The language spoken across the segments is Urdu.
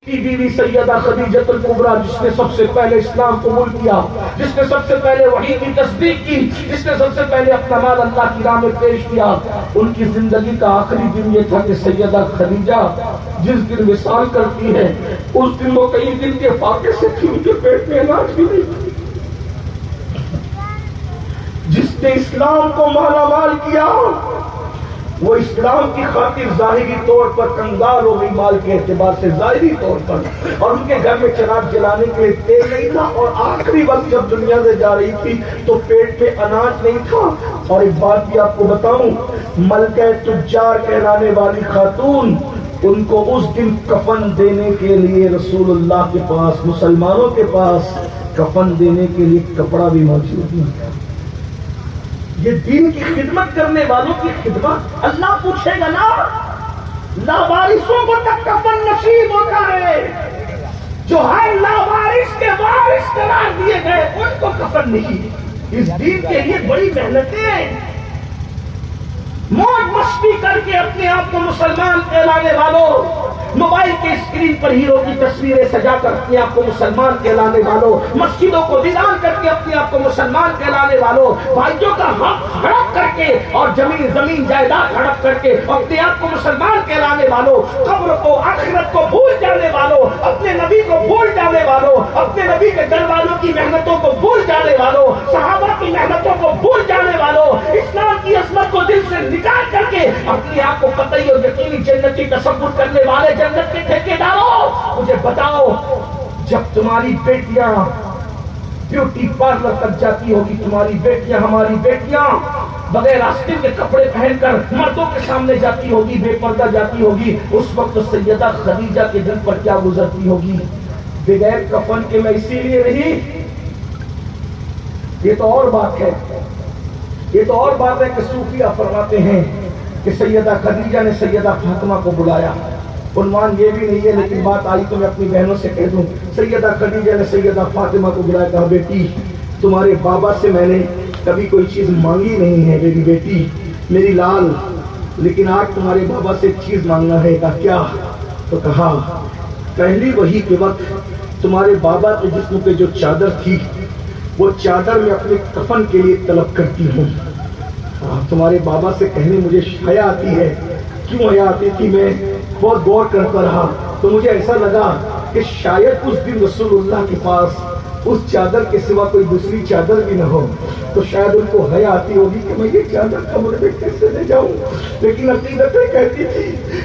کی بیوی سیدہ خدیجہ الکبریٰ، جس نے سب سے پہلے اسلام قبول کیا، جس نے سب سے پہلے وحی کی تصدیق کی، جس نے سب سے پہلے اپنا مال اللہ کی راہ میں پیش کیا، ان کی زندگی کا آخری دن یہ تھا کہ سیدہ خدیجہ جس دن وصال کرتی ہے اس دن وہ کئی دن کے فاقے سے تھی، ان کے پیٹ میں اناج بھی نہیں تھی۔ جس نے اسلام کو مالا مال کیا وہ اسلام کی خاطر ظاہری طور پر کنگال ہو گئی، مال کے اعتبار سے ظاہری طور پر، اور ان کے گھر میں چراغ جلانے کے لیے تیل نہیں تھا، اور آخری وقت جب دنیا سے جا رہی تھی تو پیٹ میں اناج نہیں تھا۔ اور ایک بات بھی آپ کو بتاؤں، ملکہ تجار کہلانے والی خاتون، ان کو اس دن کفن دینے کے لیے رسول اللہ کے پاس، مسلمانوں کے پاس کفن دینے کے لیے کپڑا بھی موجود نہیں تھا۔ یہ دین کی خدمت کرنے والوں کی خدمت، اللہ پوچھے گا نا، لاوارثوں کو تک کفن نصیب ہوتا ہے، جو ہر لاوارث کے وارث قرار دیے گئے ان کو کفن نہیں۔ اس دین کے لیے بڑی محنتیں، موج مستی کر کے اپنے آپ کو مسلمان کہلانے والوں، موبائل کے اسکرین پر ہیرو کی تصویریں سجا کر اپنے آپ کو مسلمان کہلانے والوں، مسجدوں کو ویران کر کے اپنے آپ کو مسلمان کہلانے والوں، بھائیوں کا حق ہڑپ کر کے اور زمین جائیداد ہڑپ کر کے اپنے آپ کو مسلمان کہلانے والوں، قبر کو آخرت کو بھول جانے والوں، اپنے نبی کو بھول جانے والوں، اپنے نبی کے گھر والوں کی محنتوں کو بھول جانے والوں، صحابہ کی محنتوں کو بھول جانے والوں، اسلام کی عظمت کو دل سے نکال کر کے اپنے آپ کو قطعی اور یقینی جنت کی تصور کرنے والے جنت کے ٹھیکیداروں، مجھے بتاؤ، جب تمہاری بیٹیاں بیوٹی پارلر تک جاتی ہوگی، تمہاری بیٹیاں، ہماری بیٹیاں بغیر آستین کے کپڑے پہن کر مردوں کے سامنے جاتی ہوگی، بے پردہ جاتی ہوگی، اس وقت سیدہ خدیجہ کے دل پر کیا گزرتی ہوگی؟ بغیر کفن کے میں اسی لیے رہی، یہ تو اور بات ہے، یہ تو اور بات ہے کہ صوفیہ فرماتے ہیں کہ سیدہ خدیجہ نے سیدہ فاطمہ کو بلایا، عنوان یہ بھی نہیں ہے لیکن بات آئی تو میں اپنی بہنوں سے کہہ دوں، سیدہ خدیجہ نے سیدہ فاطمہ کو بلایا، کہا بیٹی تمہارے بابا سے میں نے کبھی کوئی چیز مانگی نہیں ہے میری بیٹی، میری لال، لیکن آج تمہارے بابا سے ایک چیز مانگنا ہے۔ کہا کیا؟ تو کہا پہلی وحی کے وقت تمہارے بابا کے جسم پہ جو چادر تھی وہ چادر میں اپنے کفن کے لیے طلب کرتی ہوں۔ تمہارے بابا سے کہنے مجھے حیا آتی ہے، کیوں حیا آتی تھی؟ میں بہت غور کرتا رہا تو مجھے ایسا لگا کہ شاید اس دن رسول اللہ کے پاس اس چادر کے سوا کوئی دوسری چادر بھی نہ ہو، تو شاید ان کو حیا آتی ہوگی کہ میں یہ چادر قبر میں کیسے لے جاؤں، لیکن عقیدتیں کہتی تھی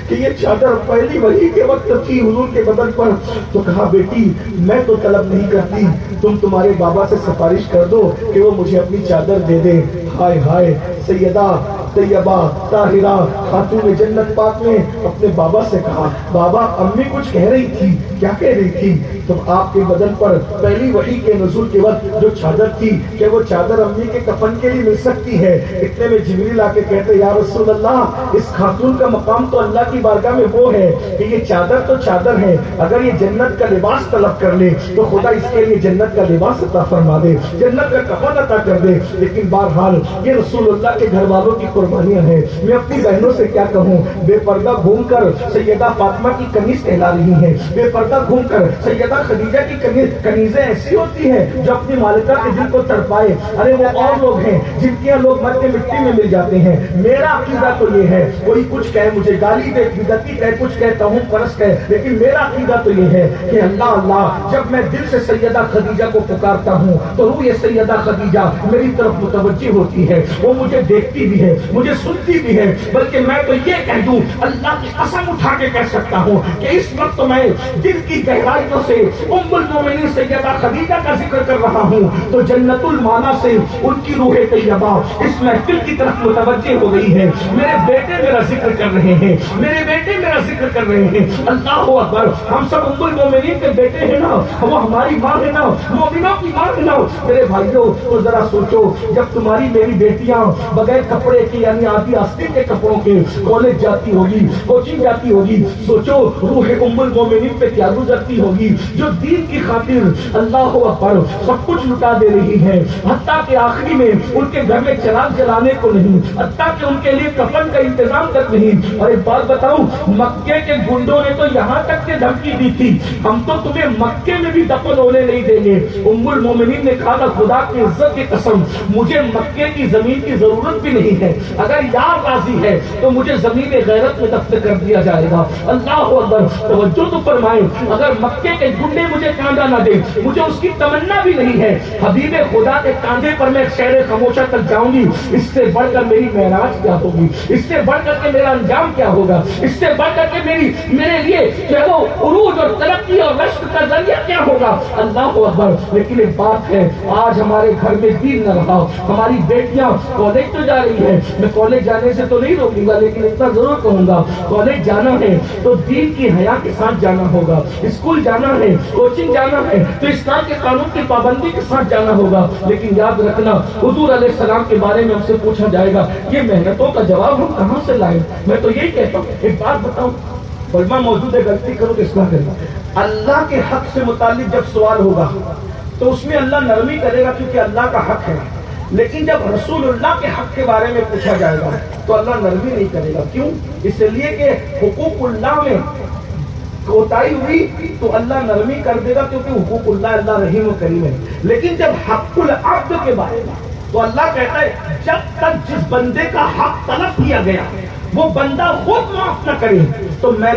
کہ یہ چادر پہلی وحی کے وقت تھی حضور کے بدن پر۔ تو کہا بیٹی میں تو طلب نہیں کرتی، تم تمہارے بابا سے سفارش کر دو کہ وہ مجھے اپنی چادر دے دیں۔ ہائے ہائے، سیدہ طیبہ طاہرہ خاتون جنت پاک نے اپنے بابا سے کہا، بابا امی کچھ کہہ رہی تھی، کیا کہہ رہی تھی؟ تو آپ کے بدن پر پہلی وحی کے نزول کے وقت جو چادر تھی، کہ وہ چادر امی کے کفن کے لیے مل سکتی ہے؟ اتنے میں جبریل آ کے کہتے یا رسول اللہ، اس خاتون کا مقام تو اللہ کی بارگاہ میں وہ ہے کہ یہ چادر تو چادر ہے، اگر یہ جنت کا لباس طلب کر لے تو خدا اس کے لیے جنت کا لباس عطا فرما دے، جنت کا کفن عطا کر دے۔ لیکن بہرحال یہ رسول اللہ کے گھر والوں کی قربانیاں ہیں، میں اپنی بہنوں سے کیا کہوں، بے پردہ گھوم کر سیدہ فاطمہ کی کنیز کہلا رہی ہیں، بے پردہ گھوم کر سیدہ خدیجہ کی کنیزیں ایسی ہوتی ہیں جو اپنی مالکہ کے دل کو تڑپائے۔ ارے وہ اور لوگ ہیں جن کے لوگ مر کے مٹی میں مل جاتے ہیں۔ میرا عقیدہ تو یہ ہے، کوئی کچھ کہے مجھے گالی دے، بدعتی کہے، کچھ کہے توہین پرست کہے، لیکن میرا عقیدہ تو یہ ہے کہ اللہ اللہ، جب میں دل سے سیدہ خدیجہ کو پکارتا ہوں تو روح سیدہ خدیجہ میری طرف متوجہ ہوتی ہے، وہ مجھے دیکھتی بھی ہے، مجھے سنتی بھی ہے، بلکہ میں تو یہ کہہ دوں، اللہ کی قسم اٹھا کے کہہ سکتا ہوں کہ اس وقت میں دل کی گہرائیوں سے ام المومنین سیدہ خدیجہ کا ذکر کر رہا ہوں تو جنت المالا سے ان کی روح طیبہ اس محفل کی طرف متوجہ ہو گئی ہے۔ میرے بیٹے میرا ذکر کر رہے ہیں، میرے بیٹے میرا ذکر کر رہے ہیں۔ اللہ اکبر، ہم سب ام المومنین کے بیٹے ہیں نا، وہ ہماری ماں ہے نا، مومنوں کی ماں ہے نا۔ میرے بھائیوں تو ذرا سوچو، جب تمہاری میری بیٹیاں بغیر کپڑے کے یعنی آدھی آستین کے کپڑوں کے کالج جاتی ہوگی، کوچنگ جاتی ہوگی، سوچو روح ام المومنین پہ کیا جادوگرتی ہوگی جو دین کی خاطر اللہ اکبر سب کچھ لٹا دے رہی ہے، حتیٰ کہ آخری میں ان کے گھر میں چراغ جلانے کو نہیں، حتیٰ کہ ان کے لیے کفن کا انتظام تک نہیں۔ اور ایک بات بتاؤں، مکے کے گنڈوں نے تو یہاں تک کہ دھمکی دی تھی، ہم تو تمہیں مکے میں بھی دفن ہونے نہیں دیں گے۔ ام المومنین نے کہا تھا خدا کی عزت کی قسم مجھے مکے کی زمین کی ضرورت بھی نہیں ہے، اگر یار راضی ہے تو مجھے زمین غیرت میں دفن کر دیا جائے گا۔ اللہ اکبر، توجہ تو فرمائیں، اگر مکے کے گنڈے مجھے کاندھا نہ دیں، مجھے اس کی تمنا بھی نہیں ہے، حبیب خدا کے کاندھے پر میں شہر خاموشہ تک جاؤں گی، اس سے بڑھ کر میری معراج کیا ہوگی، اس سے بڑھ کر کے میرا انجام کیا ہوگا، اس سے بڑھ کر کے میرے لیے جو ہے وہ عروج اور ترقی اور رشک کا ذریعہ کیا ہوگا۔ اللہ اکبر، لیکن ایک بات ہے، آج ہمارے گھر میں دین نہ رہا، ہماری بیٹیاں کالج تو جا رہی ہے، میں کالج جانے سے تو نہیں روکوں گا، لیکن اتنا ضرور کہوں گا کالج جانا ہے تو دین کی حیا کے ساتھ جانا ہوگا، اسکول جانا ہے، کوچنگ جانا ہے تو اسلام کے قانون کی پابندی کے ساتھ جانا ہوگا۔ لیکن یاد رکھنا، حضور علیہ السلام کے بارے میں ہم سے پوچھا جائے گا، یہ محنتوں کا جواب ہم کہاں سے لائیں؟ میں تو یہی کہتا ہوں، ایک بات بتاؤں، علماء موجود ہے، غلطی کرو تو اصلاح کرنا۔ اللہ کے حق سے متعلق جب سوال ہوگا تو اس میں اللہ نرمی کرے گا کیونکہ اللہ کا حق ہے، لیکن جب رسول اللہ کے حق کے بارے میں پوچھا جائے گا تو اللہ نرمی نہیں کرے گا۔ کیوں؟ اس لیے کہ حقوق اللہ میں کوتاہی ہوئی تو اللہ نرمی کر دے گا، کیونکہ حقوق اللہ رحیم و کریم ہے۔ لیکن جب حق العبد کے بارے میں تو اللہ کہتا ہے جب تک جس بندے کا حق طلب کیا گیا وہ بندہ خود معاف نہ کرے تو میں